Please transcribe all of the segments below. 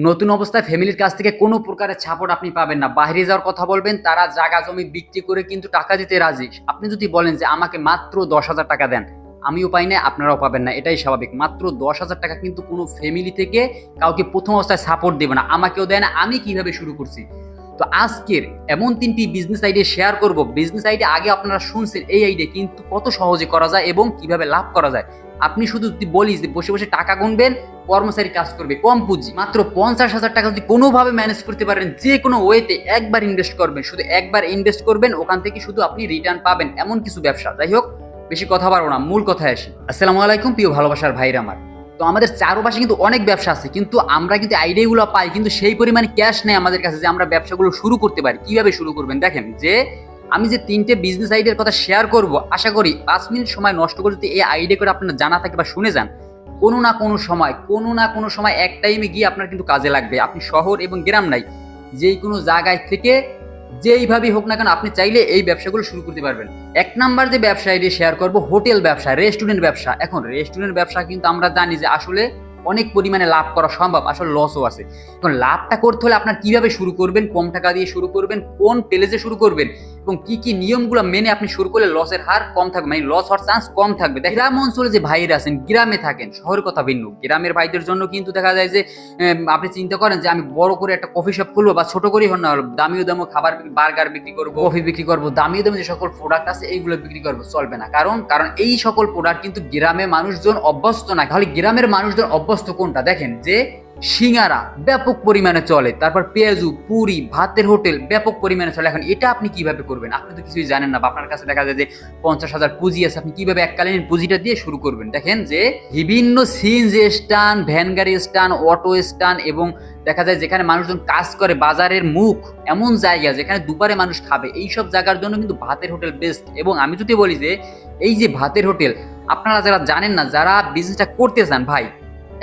নতুন অবস্থায় ফ্যামিলির কাছ থেকে কোনো প্রকারের সাপোর্ট আপনি পাবেন না। বাইরে যাওয়ার কথা বলবেন, তারা জায়গা জমি বিক্রি করে কিন্তু টাকা দিতে রাজি। আপনি যদি বলেন যে আমাকে মাত্র 10,000 টাকা দেন, আমিও পাই না, আপনারাও পাবেন না, এটাই স্বাভাবিক। মাত্র 10,000 টাকা কিন্তু কোনো ফ্যামিলি থেকে কাউকে প্রথম অবস্থায় সাপোর্ট দেবে না, আমাকেও দেয় না। আমি কিভাবে শুরু করছি, তো আজকের এমন 3টি বিজনেস আইডিয়া শেয়ার করব। বিজনেস আইডিয়া আগে আপনারা শুনছেন, এই আইডিয়া কিন্তু কত সহজে করা যায় এবং কিভাবে লাভ করা যায়। আপনি শুধু যদি বলিস যে বসে বসে টাকা গুনবেন, কর্মচারী কাজ করবে, কম পুঁজি, মাত্র 50,000 টাকা যদি কোনোভাবে ম্যানেজ করতে পারেন, যে কোনো ওয়েতে একবার ইনভেস্ট করবেন, শুধু একবার ইনভেস্ট করবেন, ওখান থেকে শুধু আপনি রিটার্ন পাবেন, এমন কিছু ব্যবসা। যাই হোক, বেশি কথা বাড়বো না, মূল কথায় আসি। আসসালামু আলাইকুম প্রিয় ভালোবাসার ভাইরা আমার। তো আমাদের চারপাশে কিন্তু অনেক ব্যবসা আছে, কিন্তু আমরা কিন্তু আইডিয়াগুলো পাই, কিন্তু সেই পরিমাণে ক্যাশ নেই আমাদের কাছে যে আমরা ব্যবসাগুলো শুরু করতে পারি। কিভাবে শুরু করবেন দেখেন, যে আমি যে 3টে বিজনেস আইডিয়ার কথা শেয়ার করব, আশা করি 5 মিনিট সময় নষ্ট করে যদি এই আইডিয়া করে আপনার জানা থাকে বা শুনে যান, কোনো না কোনো সময় এক টাইমে গিয়ে আপনার কিন্তু কাজে লাগবে। আপনি শহর এবং গ্রাম নাই, যেই কোনো জায়গায় থেকে যেইভাবেই হোক না কেন আপনি চাইলে এই ব্যবসাগুলো শুরু করতে পারবেন। 1 নাম্বার যে ব্যবসা আইডিয়া শেয়ার করব, হোটেল ব্যবসা, রেস্টুরেন্ট ব্যবসা। এখন রেস্টুরেন্ট ব্যবসা কিন্তু আমরা জানি যে আসলে অনেক পরিমাণে লাভ করা সম্ভব, আসলে লসও আছে। এখন লাভটা করতে হলে আপনার কিভাবে শুরু করবেন, কম টাকা দিয়ে শুরু করবেন, কোন প্লেসে শুরু করবেন এবং কি কি নিয়মগুলো মেনে আপনি শুরু করলে লসের হার কম থাকবে, মানে লস হওয়ার চান্স কম থাকবে। গ্রাম অঞ্চলে যে ভাইরা আছেন, গ্রামে থাকেন, শহরের কথা ভিন্ন। গ্রামের ভাইদের জন্য কিন্তু দেখা যায় যে আপনি চিন্তা করেন যে আমি বড় করে একটা কফি শপ খুলবো, বা ছোট করেই হন না, দামিও দামও খাবার, বার্গার বিক্রি করবো, কফি বিক্রি করবো, দামিও দামে যে সকল প্রোডাক্ট আছে এইগুলো বিক্রি করবো, চলবে না। কারণ এই সকল প্রোডাক্ট কিন্তু গ্রামে মানুষজন অভ্যস্ত না। তাহলে গ্রামের মানুষজন অভ্যস্ত কোনটা দেখেন, যে সিঙ্গারা ব্যাপক পরিমাণে চলে, তারপর পেঁয়াজু, পুরি, ভাতের হোটেল ব্যাপক পরিমাণে চলে। এখন এটা আপনি কিভাবে করবেন? আপনি তো কিছুই জানেন না, বা আপনার কাছে দেখা যায় যে 50,000 পুঁজি আছে, আপনি কিভাবে এককালীন পুঁজিটা দিয়ে শুরু করবেন? দেখেন যে বিভিন্ন সিএনজি স্ট্যান্ড, ভ্যান গাড়ি স্ট্যান্ড, অটো স্ট্যান্ড, এবং দেখা যায় যেখানে মানুষজন কাজ করে, বাজারের মুখ, এমন জায়গা যেখানে দুপারে মানুষ খাবে, এইসব জায়গার জন্য কিন্তু ভাতের হোটেল বেস্ট। এবং আমি যদি বলি যে এই যে ভাতের হোটেল, আপনারা যারা জানেন না, যারা বিজনেসটা করতে চান, ভাই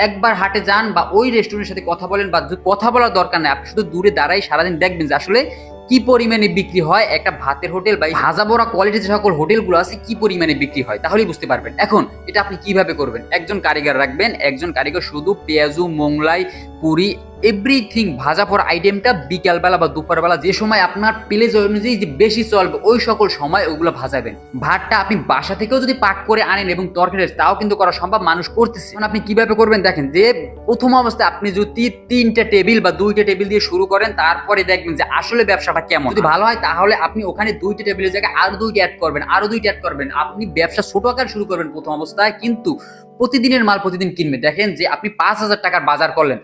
একবার হাটে যান বা ওই রেস্টুরেন্টের সাথে কথা বলেন, বা কথা বলার দরকার নেই, আপনি শুধু দূরে দাঁড়াই সারাদিন দেখবেন যে আসলে কি পরিমাণে বিক্রি হয় একটা ভাতের হোটেল, বা ভাজা বড়া কোয়ালিটির যে সকল হোটেলগুলো আছে কি পরিমাণে বিক্রি হয়, তাহলেই বুঝতে পারবেন। এখন এটা আপনি কিভাবে করবেন? একজন কারিগর রাখবেন, একজন কারিগর শুধু পেঁয়াজু, মোংলাই, পুরি, এভরিথিং ভাজা পড়া আইটেমটা বিকালবেলা বা দুপুরবেলা যে সময় আপনার প্লেস অনুযায়ী যে বেশি চলবে, ওই সকল সময় ওগুলো ভাজাবেন। ভাতটা আপনি বাসা থেকেও যদি পাক করে আনেন এবং তরকারি, তাও কিন্তু করা সম্ভব, মানুষ করতেছে। আপনি কিভাবে করবেন দেখেন, যে প্রথম অবস্থায় আপনি যদি 3টা টেবিল বা 2টা টেবিল দিয়ে শুরু করেন, তারপরে দেখবেন যে আসলে ব্যবসাটা কেমন। যদি ভালো হয় তাহলে আপনি ওখানে 2টা টেবিলের জায়গায় আরো 2টা অ্যাড করবেন, আরো 2টা অ্যাড করবেন। আপনি ব্যবসা ছোট আকার শুরু করবেন প্রথম অবস্থায়, কিন্তু প্রতিদিনের মাল প্রতিদিন কিনবেন। দেখেন যে আপনি 5,000 টাকার বাজার করলেন,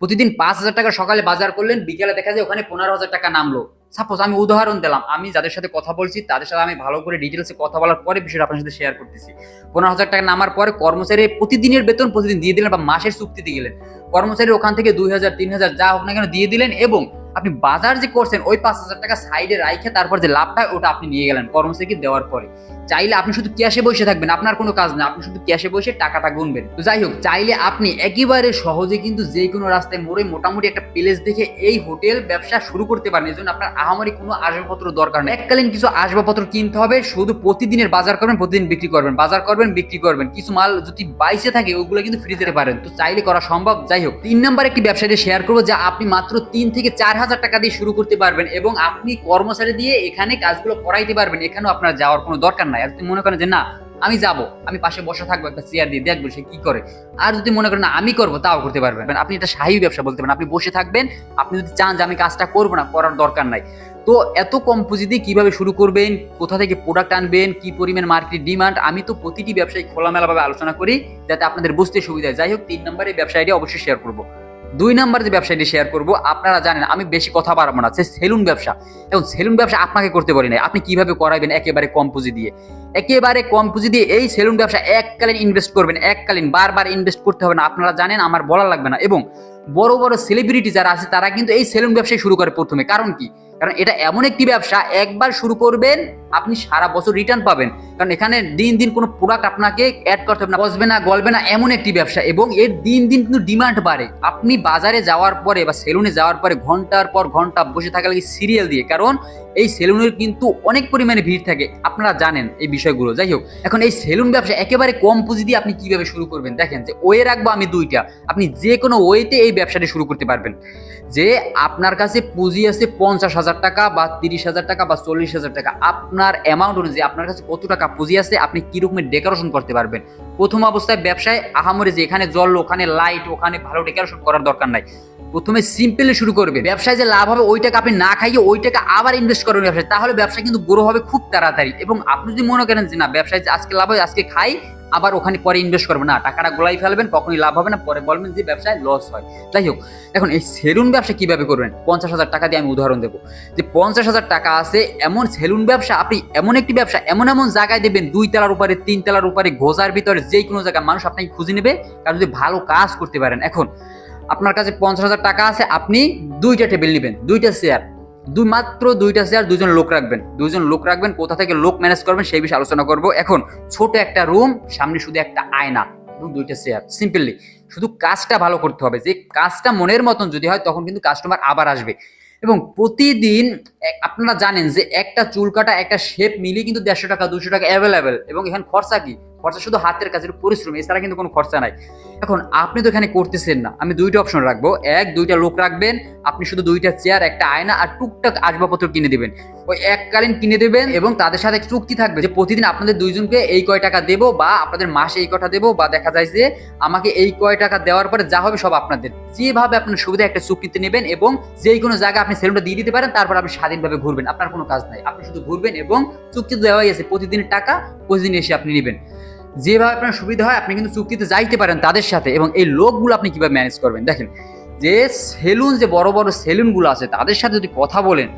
প্রতিদিন 5,000 টাকা সকালে বাজার করলেন, বিকেলে দেখা যায় ওখানে 15,000 টাকা নামলো। সাপোজ আমি উদাহরণ দিলাম, আমি যাদের সাথে কথা বলছি তাদের সাথে আমি ভালো করে ডিটেলসে কথা বলার পরে বিষয়টা আপনার সাথে শেয়ার করতেছি। 15,000 টাকা নামার পরে কর্মচারী প্রতিদিনের বেতন প্রতিদিন দিয়ে দিলেন, বা মাসের চুক্তিতে গেলেন, কর্মচারী ওখান থেকে 2,000, 3,000 যা হোক না কেন দিয়ে দিলেন, এবং আপনি বাজার যে করছেন ওই 5,000 টাকা সাইডে রাখে তারপর যে লাভটা ওটা আপনি নিয়ে গেলেন কর্মচারীকে দেওয়ার পরে। চাইলে আপনি শুধু ক্যাশে বসে থাকবেন, আপনার কোনো কাজ না, আপনি শুধু ক্যাশে বসে টাকাটা গুনবেন। তো যাই হোক, চাইলে আপনি একেবারে সহজে কিন্তু যে কোনো রাস্তায় মোড়ে মোটামুটি একটা প্লেস দেখে এই হোটেল ব্যবসা শুরু করতে পারেন। এই জন্য আপনার আহামরি কোনো আসবাবপত্র দরকার নেই। এককালীন কিছু আসবাবপত্র কিনতে হবে, শুধু প্রতিদিনের বাজার করবেন, প্রতিদিন বিক্রি করবেন, বাজার করবেন, বিক্রি করবেন। কিছু মাল যদি বাইসে থাকে ওগুলো কিন্তু ফ্রিজে পারেন, তো চাইলে করা সম্ভব। যাই হোক, 3 নাম্বার একটি ব্যবসাটি শেয়ার করবো, যা আপনি মাত্র 3 থেকে 4,000 টাকা দিয়ে শুরু করতে পারবেন, এবং আপনি কর্মচারী দিয়ে এখানে কাজগুলো করাইতে পারবেন। এখানেও আপনার যাওয়ার কোনো দরকার নাই। আর যদি মনে করেন যে না আমি যাব, আমি পাশে বসে থাকবো একটা চেয়ার দিয়ে, দেখবো সে কি করে, আর যদি মনে করেন না আমি করবো, তাও করতে পারবেন। আপনি এটা শাহী ব্যবসা বলতে পারেন। আপনি বসে থাকবেন, আপনি যদি চান যে আমি কাজটা করবো না, করার দরকার নাই। তো এত কম পুঁজি দিয়ে কিভাবে শুরু করবেন, কোথা থেকে প্রোডাক্ট আনবেন, কি পরিমাণ মার্কেট ডিমান্ড, আমি তো প্রতিটি ব্যবসায়ী খোলামেলাভাবে আলোচনা করি যাতে আপনাদের বুঝতে সুবিধা হয়। যাই হোক, 3 নম্বরে ব্যবসায়টি অবশ্যই শেয়ার করবো। 2 নাম্বার যে ব্যবসাটি শেয়ার করব, আপনারা জানেন আমি বেশি কথা বাড়াবো না, যে সেলুন ব্যবসা। এবং সেলুন ব্যবসা আপনাকে করতে বলি না, আপনি কিভাবে করাবেন একেবারে কম পুঁজি দিয়ে। একেবারে কম পুঁজি দিয়ে এই সেলুন ব্যবসা এককালীন ইনভেস্ট করবেন, এককালীন, বারবার ইনভেস্ট করতে হবে না, আপনারা জানেন, আমার বলা লাগবে না। এবং বড় বড় সেলিব্রিটি যারা আছে তারা কিন্তু এই সেলুন ব্যবসায় শুরু করে প্রথমে। কারণ কি? কারণ এটা এমন একটি ব্যবসা, একবার শুরু করবেন আপনি সারা বছর রিটার্ন পাবেন। কারণ এখানে দিন দিন কোনো প্রোডাক্ট আপনাকে অ্যাড করতে হবে না, বসবে না, গলবে না, এমন একটি ব্যবসা। এবং এর দিন দিন কিন্তু ডিমান্ড বাড়ে। আপনি বাজারে যাওয়ার পরে বা সেলুনে যাওয়ার পরে ঘন্টার পর ঘন্টা বসে থাকা লাগে সিরিয়াল দিয়ে, কারণ এই সেলুনের কিন্তু অনেক পরিমাণে ভিড় থাকে, আপনারা জানেন এই বিষয়গুলো। যাই হোক, এখন এই সেলুন ব্যবসা একেবারে কম পুঁজি দিয়ে আপনি কিভাবে শুরু করবেন দেখেন, যে ওয়ে রাখবো আমি 2টা, আপনি যে কোনো ওয়েতে এই এই ব্যবসাটি শুরু করতে পারবেন। যে আপনার কাছে পুঁজি আছে 50,000 টাকা বা 30,000 টাকা বা 40,000 টাকা, আপনার অ্যামাউন্ট অনুযায়ী আপনার কাছে কত টাকা পুঁজি আছে, আপনি কিরকমের ডেকোরেশন করতে পারবেন। প্রথম অবস্থায় ব্যবসায় আহামরি যে এখানে জল, ওখানে লাইট, ওখানে ভালো ডেকোরেশন করার দরকার নাই। প্রথমে সিম্পলি শুরু করবে। ব্যবসায় যে লাভ হবে ওই টাকা আপনি না খাইয়ে ওই টাকা আবার ইনভেস্ট করবেন ব্যবসায়, তাহলে ব্যবসা কিন্তু গ্রো হবে খুব তাড়াতাড়ি। এবং আপনি যদি মনে করেন যে না ব্যবসায় যে আজকে লাভ হয় আজকে খাই আবার ওখানে পরে ইনভেস্ট করবেন, না, টাকাটা গোলাই ফেলবেন, কখনোই লাভ হবে না, পরে বলবেন যে ব্যবসায় লস হয়। যাই হোক, এখন এই সেলুন ব্যবসা কিভাবে করবেন, 50,000 টাকা দিয়ে আমি উদাহরণ দেবো। যে 50,000 টাকা আছে এমন সেলুন ব্যবসা, আপনি এমন একটি ব্যবসা এমন এমন জায়গায় দেবেন, 2 তলার উপরে 3 তলার উপরে ঘোষার ভিতরে যে কোনো জায়গায় মানুষ আপনাকে খুঁজে নেবে, কারণ যদি ভালো কাজ করতে পারেন। এখন আপনার কাছে 50,000 টাকা আছে, আপনি 2টা টেবিল নেবেন, 2টা চেয়ার, মাত্র 2টা চেয়ার, 2জন লোক রাখবেন, 2জন লোক রাখবেন। কোথা থেকে লোক ম্যানেজ করবেন সেই বিষয়ে আলোচনা করব। এখন ছোট একটা রুম, সামনে শুধু একটা আয়না এবং 2টা চেয়ার, সিম্পলি শুধু কাজটা ভালো করতে হবে। যে কাজটা মনের মতন যদি হয় তখন কিন্তু কাস্টমার আবার আসবে। এবং প্রতিদিন আপনারা জানেন যে একটা চুল কাটা একটা শেপ মিলিয়ে কিন্তু 150 টাকা 200 টাকা অ্যাভেলেবেল। এবং এখানে খরচা কি, খরচা শুধু হাতের কাজের পরিশ্রম, এছাড়া কিন্তু কোনো খরচা নাই। এখন আপনি তো এখানে করতেছেন না, আমি 2টা অপশন রাখবো। 2টা লোক রাখবেন, আপনি শুধু 2টা চেয়ার, একটা আয়না আর টুকটাক আসবাবপত্র কিনে দিবেন, ওই এককালীন কিনে দেবেন। এবং তাদের সাথে চুক্তি থাকবে যে প্রতিদিন আপনাদের 2জনকে এই কয় টাকা দেবো, বা আপনাদের মাসে এই কটা দেবো, বা দেখা যায় যে আমাকে এই কয় টাকা দেওয়ার পরে যা হবে সব আপনাদের। যেভাবে আপনার সুবিধা একটা চুক্তিতে নেবেন এবং যেই কোনো জায়গায় আপনি সেলুনটা দিয়ে দিতে পারেন, তারপর আপনি স্বাধীনভাবে ঘুরবেন, আপনার কোনো কাজ নাই, আপনি শুধু ঘুরবেন এবং চুক্তি দেওয়াই আছে প্রতিদিনের টাকা প্রতিদিন এসে আপনি নেবেন। যেভাবে আপনার সুবিধা হয় আপনি কিন্তু চুক্তিতে যাইতে পারেন তাদের সাথে। এবং এই লোকগুলো আপনি কিভাবে ম্যানেজ করবেন, দেখেন যে সেলুন, যে বড় বড় সেলুনগুলো আছে তাদের সাথে যদি কথা বলেন,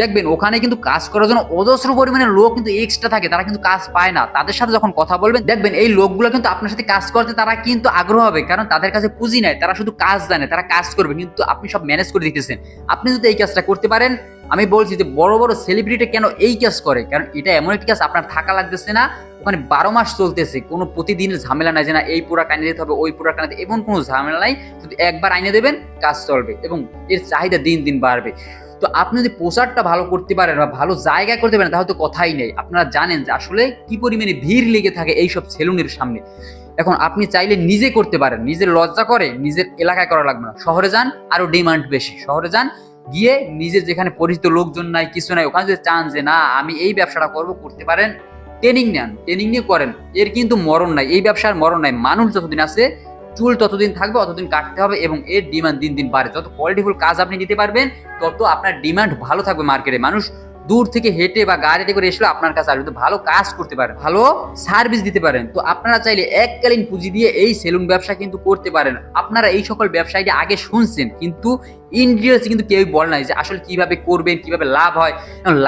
দেখবেন ওখানে কিন্তু কাজ করার জন্য অজস্র পরিমাণে লোক কিন্তু এক্সট্রা থাকে, তারা কিন্তু কাজ পায় না। তাদের সাথে যখন কথা বলবেন দেখবেন এই লোকগুলো কিন্তু আপনার সাথে কাজ করতে তারা কিন্তু আগ্রহ হবে, কারণ তাদের কাছে পুঁজি নাই, তারা শুধু কাজ জানে, তারা কাজ করবে, কিন্তু আপনি সব ম্যানেজ করে দিতেছেন। আপনি যদি এই কাজটা করতে পারেন, আমি বলছি যে বড় বড় সেলিব্রিটি কেন এই কাজ করে, কারণ এটা এমন একটি কাজ আপনার থাকা লাগতেছে না, ওখানে 12 মাস চলতেছে, কোনো প্রতিদিনের ঝামেলা নাই যে না এই পুরা আইনে দিতে হবে ওই পুরা আইনে, এমন কোনো ঝামেলা নাই, শুধু একবার আইনে দেবেন কাজ চলবে এবং এর চাহিদা দিন দিন বাড়বে। তো আপনি যদি প্রচারটা ভালো করতে পারেন বা ভালো জায়গায় করতে পারেন তাহলে তো কথাই নেই। আপনারা জানেন যে আসলে কি পরিমাণে ভিড় লেগে থাকে এইসব সেলুনের সামনে। এখন আপনি চাইলে নিজে করতে পারেন, নিজের লজ্জা করে নিজের এলাকায় করা লাগবে না, শহরে যান, আরো ডিমান্ড বেশি, শহরে যান, গিয়ে নিজের যেখানে পরিচিত লোকজন নাই কিছু নাই, ওখানে যদি চান যে না আমি এই ব্যবসাটা করব, করতে পারেন, ট্রেনিং নেন, ট্রেনিং নিয়ে করেন, এর কিন্তু মরণ নাই, এই ব্যবসার মরণ নাই। মানুষ যতদিন আছে চুল ততদিন থাকবে, অতদিন কাটতে হবে এবং এর ডিমান্ড দিন দিন বাড়ে। যত কোয়ালিটিফুল কাজ আপনি দিতে পারবেন তত আপনার ডিমান্ড ভালো থাকবে মার্কেটে। মানুষ দূর থেকে হেঁটে বা গাড়িতে করে এসলে আপনার কাছে আসবে, ভালো কাজ করতে পারেন, ভালো সার্ভিস দিতে পারেন। তো আপনারা চাইলে এককালীন পুঁজি দিয়ে এই সেলুন ব্যবসা কিন্তু করতে পারেন। আপনারা এই সকল ব্যবসায়ীটা আগে শুনছেন, কিন্তু ইন ডিটেলস কিন্তু কেউই বলে নাই যে আসলে কিভাবে করবেন, কিভাবে লাভ হয়।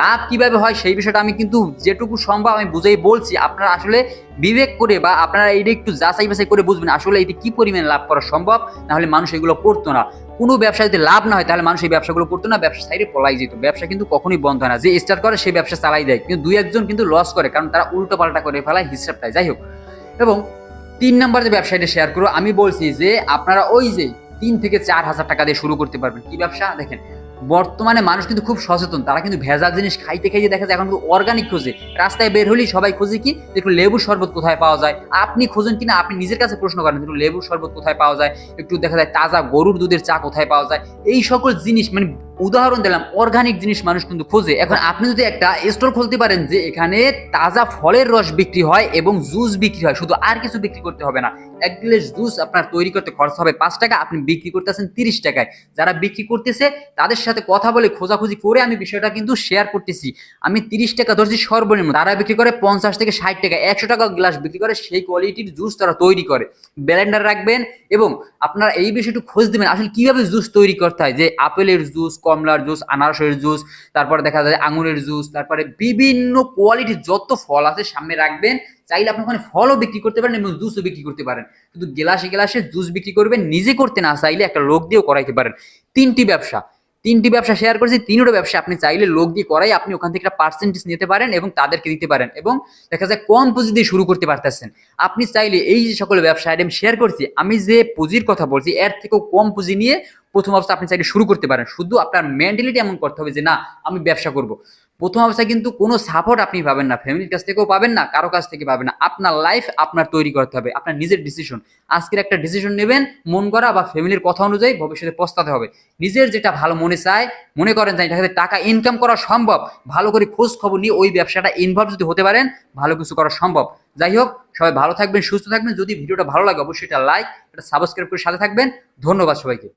লাভ কিভাবে হয় সেই বিষয়টা আমি কিন্তু যেটুকু সম্ভব আমি বুঝেই বলছি। আপনারা আসলে বিবেক করে বা আপনারা এইটা একটু যাচাই বাছাই করে বুঝবেন আসলে এটি কি পরিমাণে লাভ করা সম্ভব, না হলে মানুষ এগুলো করতো না। কোনো ব্যবসা যদি লাভ না হয় তাহলে মানুষ এই ব্যবসাগুলো করতো না, ব্যবসা সাইডে পলাই যেত। ব্যবসা কিন্তু কখনোই বন্ধ হয় না, যে স্টার্ট করে সেই ব্যবসা চালাই দেয়, কিন্তু 2-1 জন কিন্তু লস করে, কারণ তারা উল্টো পাল্টা করে ফেলায় হিসাবটাই। যাই হোক, এবং 3 নাম্বার যে ব্যবসাটা শেয়ার করবো, আমি বলছি যে আপনারা ওই যে 3 থেকে 4,000 টাকা দিয়ে শুরু করতে পারবেন। কি ব্যবসা, দেখেন বর্তমানে মানুষ কিন্তু খুব সচেতন, তারা কিন্তু ভেজাল জিনিস খাইতে খাইতে দেখা যায় এখন কিন্তু অর্গানিক খোঁজে। রাস্তায় বের হলেই সবাই খোঁজে কি, একটু লেবুর শরবত কোথায় পাওয়া যায়। আপনি খোঁজেন কিনা আপনি নিজের কাছে প্রশ্ন করেন, একটু লেবুর শরবত কোথায় পাওয়া যায়, একটু দেখা যায় তাজা গরুর দুধের চা কোথায় পাওয়া যায়। এই সকল জিনিস, মানে উদাহরণ দিলাম, অর্গানিক জিনিস মানুষ কিন্তু খোঁজে। এখন আপনি যদি একটা স্টল খুলতে পারেন যে এখানে তাজা ফলের রস বিক্রি হয় এবং জুস বিক্রি হয়, শুধু আর কিছু বিক্রি করতে হবে না। 1 গ্লাস জুস আপনার তৈরি করতে খরচ হবে 5 টাকা, আপনি বিক্রি করতেছেন 30 টাকায়। যারা বিক্রি করতেছে তাদের সাথে কথা বলে খোঁজাখুঁজি করে আমি বিষয়টা কিন্তু শেয়ার করতেছি। আমি 30 টাকা ধরছি সর্বনিম্ন, তারা বিক্রি করে 50 থেকে 60 টাকা, 100 টাকা গ্লাস বিক্রি করে, সেই কোয়ালিটির জুস তারা তৈরি করে। ব্লেন্ডার রাখবেন এবং আপনারা এই বিষয়টা খোঁজ দিবেন আসলে কিভাবে জুস তৈরি করতে হয়। যে আপেলের জুস, কমলার জুস, আনারসের জুস, তারপরে দেখা যায় আঙুরের জুস, তারপরে বিভিন্ন কোয়ালিটির যত ফল আছে সামনে রাখবেন। চাইলে আপনি ওখানে ফলও বিক্রি করতে পারেন এবং জুসও বিক্রি করতে পারেন। শুধু গ্লাসে গ্লাসে জুস বিক্রি করবেন, নিজে করতে না চাইলে একটা লোক দিয়েও করাইতে পারেন। 3টি ব্যবসা শেয়ার করেছি, 3টা ব্যবসা আপনি চাইলে লোক দিয়ে করাই, আপনি ওখান থেকে একটা পার্সেন্টেজ নিতে পারেন এবং তাদেরকে দিতে পারেন, এবং দেখা যায় কম পুঁজি দিয়ে শুরু করতে পারতেছেন। আপনি চাইলে এই যে সকল ব্যবসা আইটেম শেয়ার করছি, আমি যে পুঁজির কথা বলছি এর থেকেও কম পুঁজি নিয়ে প্রথম অবস্থা আপনি চাইলে শুরু করতে পারেন। শুধু আপনার মেন্টালিটি এমন করতে হবে যে না আমি ব্যবসা করব। প্রথম অবস্থায় কিন্তু কোনো সাপোর্ট আপনি পাবেন না, ফ্যামিলির কাছ থেকেও পাবেন না, কারো কাছ থেকে পাবেন না। আপনার লাইফ আপনার তৈরি করতে হবে, আপনার নিজের ডিসিশন। আজকের একটা ডিসিশন নেবেন মন করা বা ফ্যামিলির কথা অনুযায়ী, ভবিষ্যতে পস্তাতে হবে। নিজের যেটা ভালো মনে চায়, মনে করেন যে এটাতে টাকা ইনকাম করা সম্ভব, ভালো করে খোঁজ খবর নিয়ে ওই ব্যবসাটা ইনভলভ যদি হতে পারেন, ভালো কিছু করা সম্ভব। যাই হোক, সবাই ভালো থাকবেন, সুস্থ থাকবেন। যদি ভিডিওটা ভালো লাগে অবশ্যই এটা লাইক, এটা সাবস্ক্রাইব করে সাথে থাকবেন। ধন্যবাদ সবাইকে।